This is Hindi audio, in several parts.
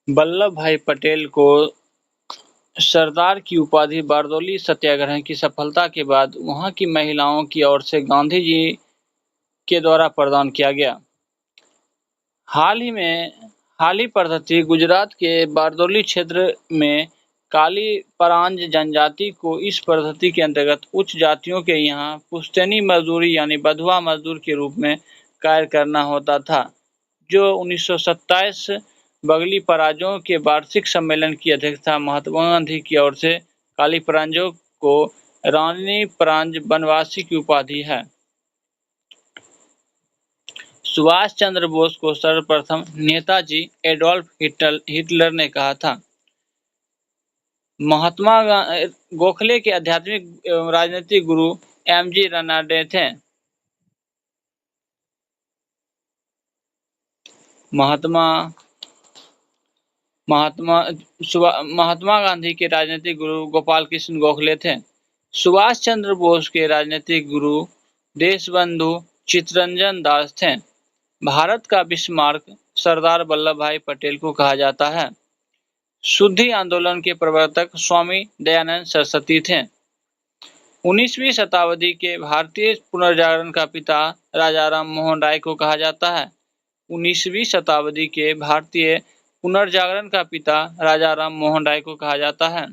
वल्लभ भाई पटेल को सरदार की उपाधि बारदौली सत्याग्रह की सफलता के बाद वहां की महिलाओं की ओर से गांधी जी के द्वारा प्रदान किया गया। हाल ही पद्धति गुजरात के बारदौली क्षेत्र में काली परांज जनजाति को इस पद्धति के अंतर्गत उच्च जातियों के यहाँ पुश्तैनी मजदूरी यानी बंधुआ मजदूर के रूप में कार्य करना होता था, जो 1927 बगली पराजों के वार्षिक सम्मेलन की अध्यक्षता महात्मा गांधी की ओर से काली परांजों को रानी परांज वनवासी की उपाधि है। सुभाष चंद्र बोस को सर्वप्रथम नेताजी एडोल्फ हिटलर ने कहा था। गोखले के आध्यात्मिक एवं राजनीतिक गुरु एमजी रनाडे थे। महात्मा गांधी के राजनीतिक गुरु गोपाल कृष्ण गोखले थे। सुभाष चंद्र बोस के राजनीतिक गुरु देशबंधु चित्तरंजन दास थे। भारत का बिस्मार्क सरदार वल्लभ भाई पटेल को कहा जाता है। शुद्धि आंदोलन के प्रवर्तक स्वामी दयानंद सरस्वती थे। 19वीं शताब्दी के भारतीय पुनर्जागरण का पिता राजा राम मोहन राय को कहा जाता है। 19वीं शताब्दी के भारतीय पुनर्जागरण का पिता राजा राम मोहन राय को कहा जाता है।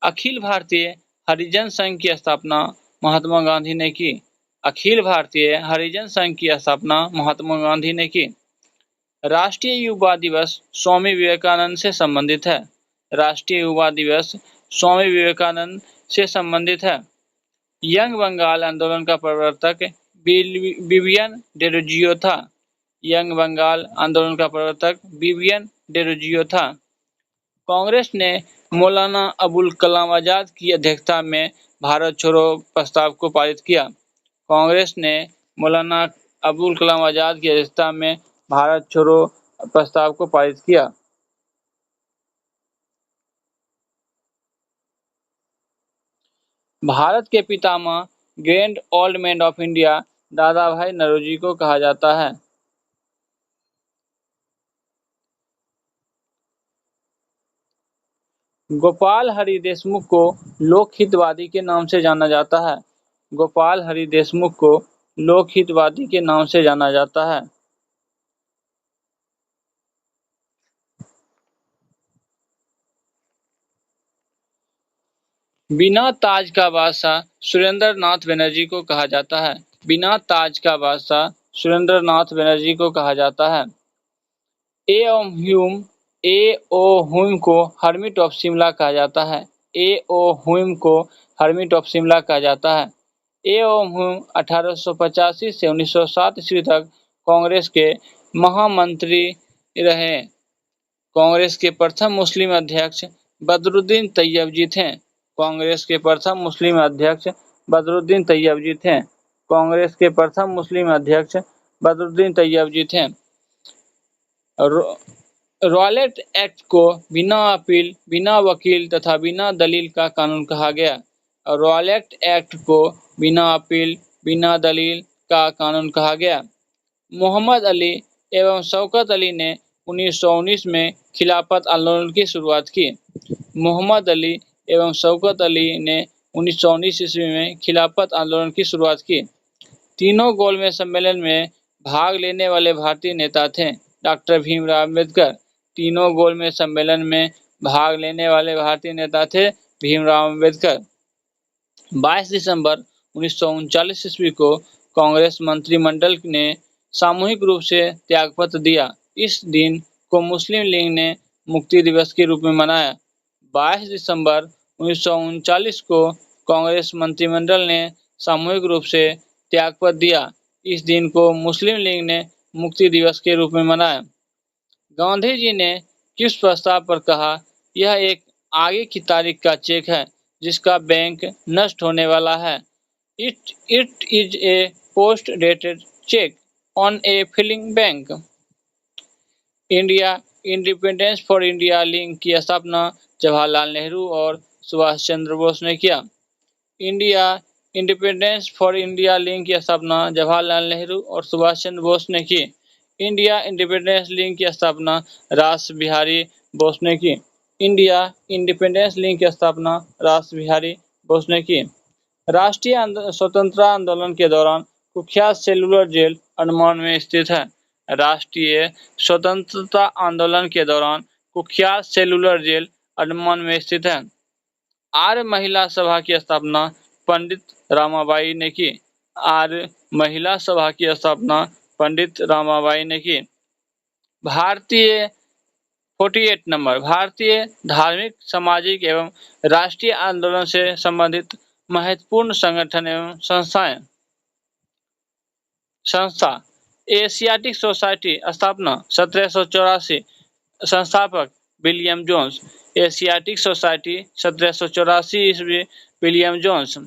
अखिल भारतीय हरिजन संघ की स्थापना महात्मा गांधी ने की। अखिल भारतीय हरिजन संघ की स्थापना महात्मा गांधी ने की। राष्ट्रीय युवा दिवस स्वामी विवेकानंद से संबंधित है। राष्ट्रीय युवा दिवस स्वामी विवेकानंद से संबंधित है। यंग बंगाल आंदोलन का प्रवर्तक विवियन डेरोजियो था। यंग बंगाल आंदोलन का प्रवर्तक विवियन डेरोजियो था। कांग्रेस ने मौलाना अबुल कलाम आजाद की अध्यक्षता में भारत छोड़ो प्रस्ताव को पारित किया। कांग्रेस ने मौलाना अबुल कलाम आजाद की अध्यक्षता में भारत छोड़ो प्रस्ताव को पारित किया। भारत के पितामह grand old man of India Dadabhai Naoroji को कहा जाता है। गोपाल हरि देशमुख को लोकहितवादी के नाम से जाना जाता है। गोपाल हरि देशमुख को लोकहितवादी के नाम से जाना जाता है। बिना ताज का बादशाह सुरेंद्र नाथ बनर्जी को कहा जाता है। बिना ताज का बादशाह सुरेंद्र नाथ बनर्जी को कहा जाता है। ए ओ ह्यूम को हर्मिट ऑफ शिमला कहा जाता है। ए ओ ह्यूम को हर्मिट ऑफ शिमला कहा जाता है। ए ओ ह्यूम 1885 से 1907 ईस्वी तक कांग्रेस के महामंत्री रहे। कांग्रेस के प्रथम मुस्लिम अध्यक्ष बदरुद्दीन तैयब जी थे। कांग्रेस के प्रथम मुस्लिम अध्यक्ष बदरुद्दीन तैयब जी थे। कांग्रेस के प्रथम मुस्लिम अध्यक्ष बदरुद्दीन तैयब जी थे। रॉलेट एक्ट को बिना अपील, बिना वकील तथा बिना दलील का कानून कहा गया। रॉलेट एक्ट को बिना अपील, बिना दलील का कानून कहा गया। मोहम्मद अली एवं शौकत अली ने 1919 में खिलाफत आंदोलन की शुरुआत की। मोहम्मद अली एवं शौकत अली ने 1919 ईस्वी में खिलाफत आंदोलन की शुरुआत की। तीनों गोलमेज सम्मेलन में भाग लेने वाले भारतीय नेता थे डॉक्टर भीमराव अम्बेडकर। तीनों गोलमेज सम्मेलन में भाग लेने वाले भारतीय नेता थे भीमराव अम्बेडकर। 22 दिसंबर 1939 ईस्वी को कांग्रेस मंत्रिमंडल ने सामूहिक रूप से त्यागपत्र दिया। इस दिन को मुस्लिम लीग ने मुक्ति दिवस के रूप में मनाया। 22 दिसंबर 1939 को कांग्रेस मंत्रिमंडल ने सामूहिक रूप से त्यागपत्र दिया। इस दिन को मुस्लिम लीग ने मुक्ति दिवस के रूप में मनाया। गांधी जी ने किस प्रस्ताव पर कहा, यह एक आगे की तारीख का चेक है जिसका बैंक नष्ट होने वाला है। It is a post dated cheque on a failing bank. India independence for India league की स्थापना जवाहरलाल नेहरू और सुभाष चंद्र बोस ने किया। India independence for India league की स्थापना जवाहरलाल नेहरू और सुभाष चंद्र बोस ने की। इंडिया इंडिपेंडेंस लीग की स्थापना रास बिहारी बोस ने की। इंडिया इंडिपेंडेंस लीग की स्थापना रास बिहारी बोस ने की। राष्ट्रीय स्वतंत्रता आंदोलन के दौरान कुख्यात सेलुलर जेल अंडमान में स्थित है। राष्ट्रीय स्वतंत्रता आंदोलन के दौरान कुख्यात सेलुलर जेल अंडमान में स्थित है। आर्य महिला सभा की स्थापना पंडित रामाबाई ने की। आर्य महिला सभा की स्थापना पंडित रामाबाई ने की। भारतीय 48 नंबर भारतीय धार्मिक, सामाजिक एवं राष्ट्रीय आंदोलन से संबंधित महत्वपूर्ण संगठन एवं संस्था एशियाटिक सोसाइटी स्थापना 1784 संस्थापक विलियम जोन्स। एशियाटिक सोसाइटी 1784 ईस्वी विलियम जोन्स।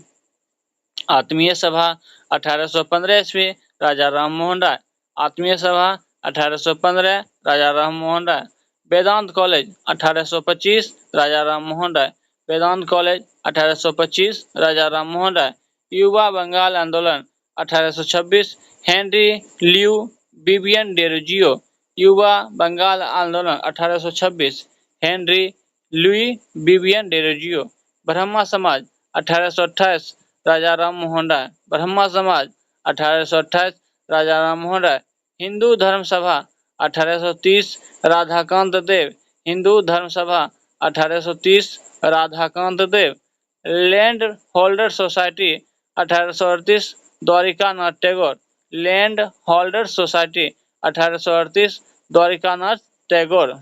आत्मीय सभा 1815 ईस्वी राजा राम मोहन राय। आत्मीय सभा 1815 राजा राम मोहन राय। वेदांत कॉलेज 1825 राजा राम मोहन राय। वेदांत कॉलेज 1825 राजा राम मोहन राय। युवा बंगाल आंदोलन 1826 हेनरी ल्यू विवियन डेरोजियो। युवा बंगाल आंदोलन 1826 Henry Louis Vivian Derozio. Brahma समाज 1828 राजा राम मोहन राय। ब्रह्मा समाज 1828 राजा राम मोहन राय। हिंदू धर्म सभा 1830 राधाकांत देव। Hindu Dharma Sabha 1830 Radhakant Deb. Land holder society 1838 Dwarkanath Tagore. Land holder society 1838 Dwarkanath Tagore.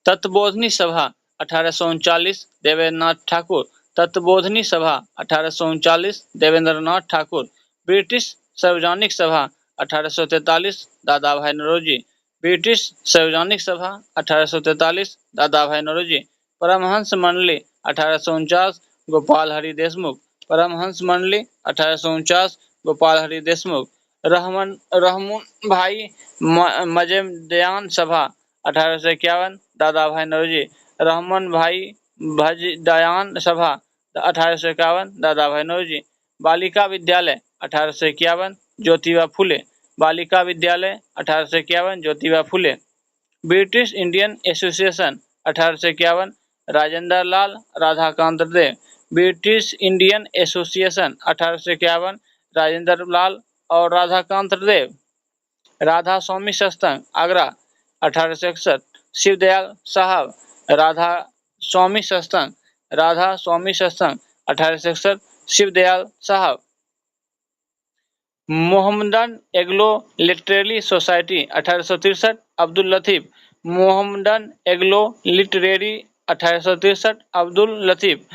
Tattvabodhini Sabha 1839 Debendranath Thakur. Tattvabodhini Sabha 1839 Debendranath Thakur. British सार्वजनिक सभा 1843 दादा भाई नौरोजी। ब्रिटिश सार्वजनिक सभा 1843 दादा भाई नौरोजी। परमहंस मंडली 1849 गोपाल हरि देशमुख। परमहंस मंडली 1849 गोपाल हरि देशमुख। रहमान भाई मजेमद्यान सभा 1851 दादा भाई नौरोजी। रहमान भाई भजदयान सभा 1851 दादा भाई Naoroji. Balika Vidyalaya 1851 Jyotiba Phule. Balika Vidyalaya 1851 Jyotiba Phule. British Indian association 1851 Rajendra लाल राधाकांत देव। ब्रिटिश इंडियन एसोसिएशन 1851 राजेंद्र लाल और राधाकांत देव। राधा स्वामी सत्संग आगरा 1861 शिवदयाल साहब। राधा स्वामी सत्संग 1861 Shivdayal Sahab. Mohammedan Anglo literary society 1863 Abdul Latif. Mohammedan Anglo literary 1863 Abdul Latif.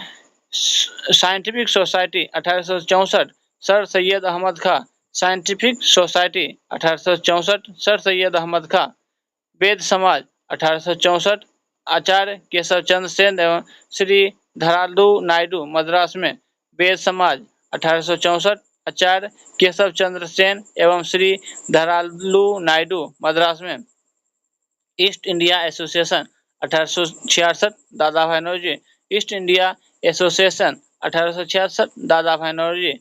Scientific society 1864 sir Syed Ahmad Khan. Scientific society 1864 sir Syed Ahmad Khan. Ved Samaj 1864 आचार्य केशव चंद्र सेन एवं श्री धरालू नायडू मद्रास में। वेद समाज 1864 आचार्य केशव चंद्र सेन एवं श्री धरालू नायडू मद्रास में। ईस्ट इंडिया एसोसिएशन 1866 दादा भाई नौरोजी। ईस्ट इंडिया एसोसिएशन 1866 दादा भाई नौरोजी।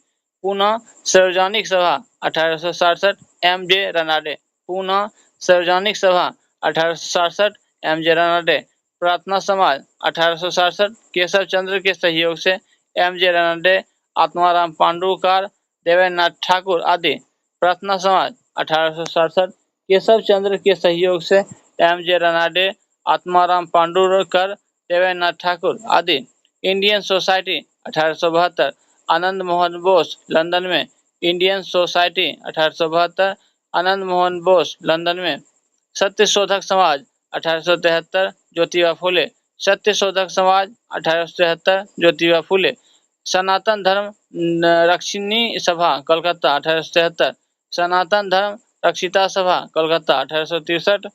पुणे सार्वजनिक सभा 1867 एम जे रनाडे। पुणे सार्वजनिक सभा 1867 एम जे रनाडे। प्रार्थना समाज 1867 केशव चंद्र के सहयोग से एम जे रनाडे, आत्माराम पांडुकार, देवेंद्रनाथ ठाकुर आदि। प्रार्थना समाज 1867 केशव चंद्र के सहयोग से एम जे रनाडे, आत्माराम पांडुरकर, देवेंद्रनाथ ठाकुर आदि। इंडियन सोसाइटी 1872 आनंद मोहन बोस लंदन में। इंडियन सोसाइटी 1872 आनंद मोहन बोस लंदन में। सत्यशोधक समाज 1873 ज्योतिबा फुले। सत्यशोधक समाज 1873 ज्योतिबा फुले। सनातन धर्म रक्षिणी सभा कोलकाता 1873। सनातन Dharma Rakshita Sabha Kolkata 1863।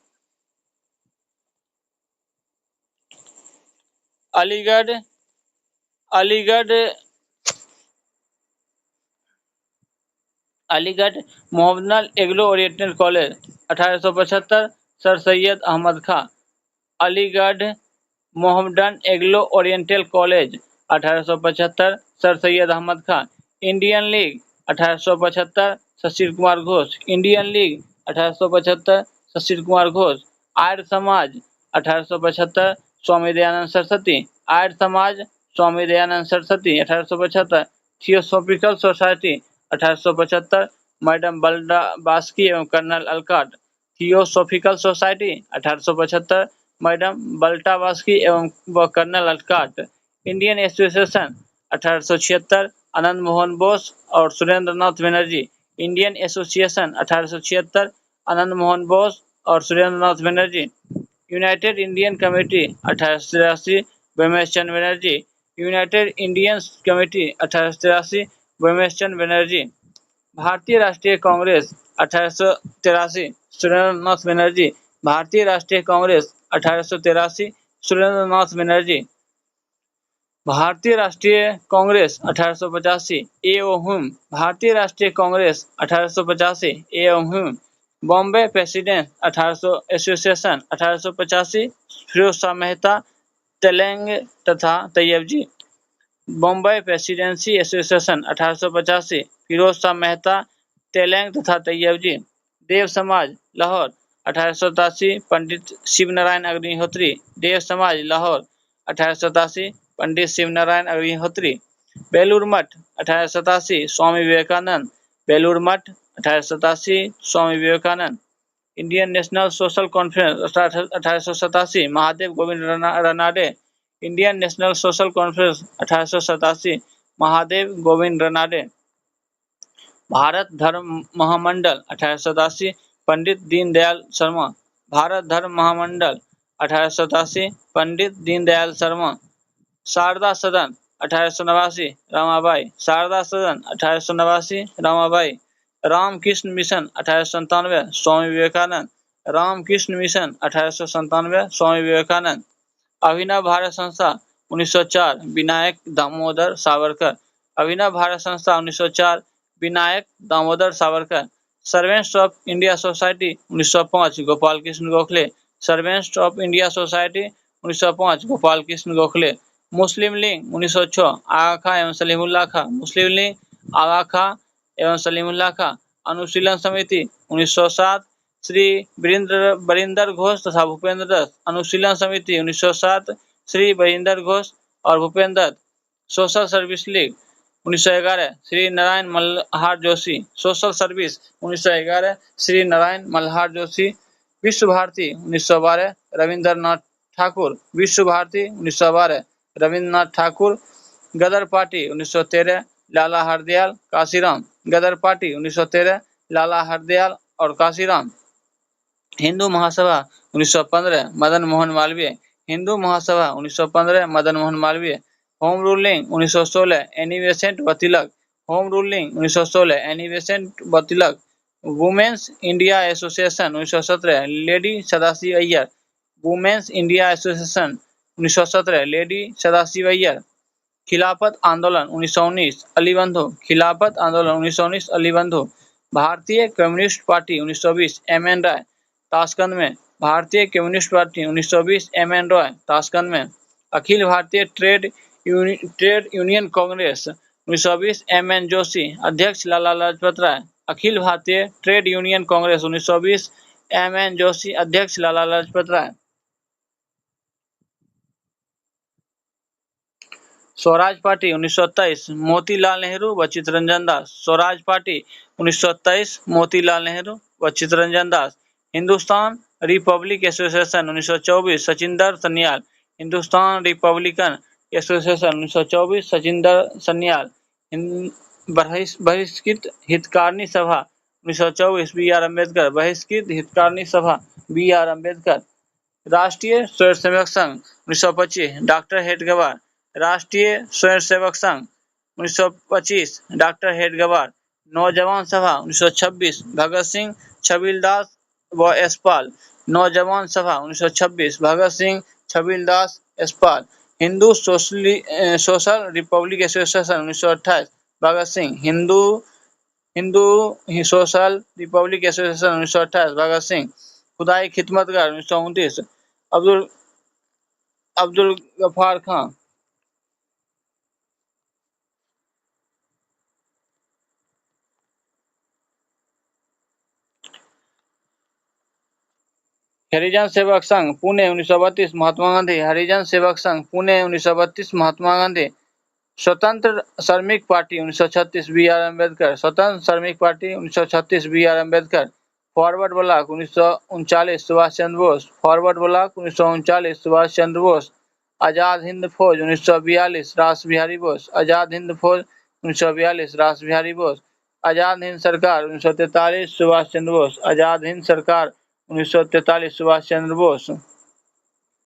Aligarh Mohammedan Anglo oriental college 1875 sir Syed Ahmad Khan. Aligarh Mohammedan Anglo oriental college 1875 sir Syed Ahmad Khan. Indian league 1875 Sushil Kumar Ghosh. Indian league 1875 Sushil Kumar Ghosh. Arya Samaj 1875 Swami Dayanand Saraswati. Arya Samaj Swami Dayanand Saraswati 1875। Theosophical society 1875 madam Blavatsky एवं colonel Olcott. Theosophical society 1875 madam Blavatsky एवं colonel Olcott. Indian association 1876 Anand Mohan Bose और सुरेंद्र नाथ बनर्जी। इंडियन एसोसिएशन 1876 आनंद मोहन बोस और Surendra Nath Banerjee. United Indian committee 1883 Bhumesh Chandra Banerjee. United Indian committee 1883 Bhumesh Chandra Banerjee. Bharatiya Rashtriya Congress 1883 Surendra Nath Banerjee. Bharatiya Rashtriya Congress 1883 Surendra Nath Banerjee. Bharatiya Rashtriya Congress 1885 एवं हुम। भारतीय राष्ट्रीय कांग्रेस 1885 एवं हुम। बॉम्बे प्रेसिडेंट 1800 एसोसिएशन 1885 फिरोज शाह मेहता, तेलंग तथा तैयब जी। बॉम्बे प्रेसिडेंसी एसोसिएशन 1885 फिरोज शाह मेहता, तेलंग तथा तैयब जी। देव समाज लाहौर 1887 पंडित शिव नारायण अग्निहोत्री। देव समाज लाहौर 1887 पंडित Shiv Narayan Agnihotri. Belur Math 1887 Swami Vivekananda. Belur Math 1887 Swami Vivekananda. Indian national social conference 1887 Mahadev Govind Ranade. Indian national social conference 1887 Mahadev Govind Ranade. Bharat Dharma Mahamandal 1887 Pandit Deendayal Sharma. Bharat Dharma Mahamandal 1887 Pandit Deendayal Sharma. Sharda सदन 1889 रामाबाई। शारदा सदन 1889 रामाबाई। रामकृष्ण मिशन 1897 स्वामी विवेकानंद। रामकृष्ण मिशन 1897 स्वामी विवेकानंद। अभिनव भारत संस्था 1904 विनायक दामोदर सावरकर। अभिनव भारत संस्था 1904 Vinayak Damodar Savarkar. Servants of India society 1905 Gopal Krishna Gokhale. Servants of India society 1905 Gopal Krishna Gokhale. Muslim league 1906 आगा खां एवं सलीमुल्लाह खां। मुस्लिम लीग आगा खां एवं सलीमुल्लाह खां। अनुशीलन समिति 1907 श्री बरिंदर घोष तथा भूपेंद्र दत्त। अनुशीलन समिति 1907 श्री बरिंदर घोष और Bhupendra Dutt. Social service league 1911 Shri Narayan Malhar Joshi. Social service 1911 Shri Narayan Malhar Joshi. Vishwa Bharati 1912 Rabindranath Thakur. Vishwa Bharati 1912 Rabindranath Thakur. Ghadar party 1913 Lala Hardayal Kashiram. Ghadar party 1913 Lala Hardayal और Kashiram. Hindu Mahasabha 1915 Madan Mohan Malaviya. Hindu Mahasabha 1915 Madan Mohan Malaviya. Home ruling 1916 Annie Besant व Tilak. Home ruling 1916 Annie Besant व तिलक। Women's India association 1917 lady Sadashiv Iyer. Women's India association 1917 lady Sadashiv Iyer. Khilafat आंदोलन 1919 अली बंधु। खिलाफत आंदोलन 1919 अली बंधु। Bharatiya communist party 1920 M N. Roy Tashkent में। Bharatiya communist party 1920 M N. Roy Tashkent में। Akhil Bharatiya trade union Congress 1920 M N. Joshi. अध्यक्ष Lala Lajpat Rai. Akhil Bharatiya trade union Congress 1920 M N. Joshi. अध्यक्ष लाला लाजपत राय। स्वराज पार्टी 1923 मोतीलाल नेहरू व चित्तरंजन दास। स्वराज पार्टी 1923 मोतीलाल नेहरू व Chittaranjan Das. Hindustan republic association 1924 Sachindra Sanyal. Hindustan republican association 1924 Sachindra Sanyal. बहिष्कृत हितकारिणी सभा 1924 बी.आर. अम्बेडकर। बहिष्कृत हितकारिणी सभा बी.आर. अम्बेडकर। राष्ट्रीय स्वयंसेवक संघ 1925 डॉक्टर हेडगेवार। राष्ट्रीय स्वयंसेवक संघ 1925 डॉक्टर हेडगेवार। नौजवान सभा 1926 भगत सिंह, छबीलदास व Yashpal. Naujawan Sabha 1926 Bhagat Singh, Chhabildas, Yashpal. Hindu social republic association 1928 Bhagat Singh. Hindu social republic association 1928 Bhagat Singh. Khudai Khidmatgar 1929 Abdul Gaffar खां। हरिजन सेवक संघ पुणे 1932 महात्मा गांधी। हरिजन सेवक संघ पुणे 1932 महात्मा गांधी। स्वतंत्र Shramik party 1936 B R Ambedkar. Swatantra Shramik party 1936 B R Ambedkar. Forward bloc 1939 Subhash Chandra Bose. Forward bloc 1939 Subhash Chandra Bose. Azad Hind Fauj 1942 रास बिहारी बोस। आजाद हिंद फौज 1942 रास बिहारी बोस। आजाद हिंद सरकार 1943 सुभाष चंद्र बोस। आजाद हिंद सरकार 1943 सुभाष चंद्र बोस।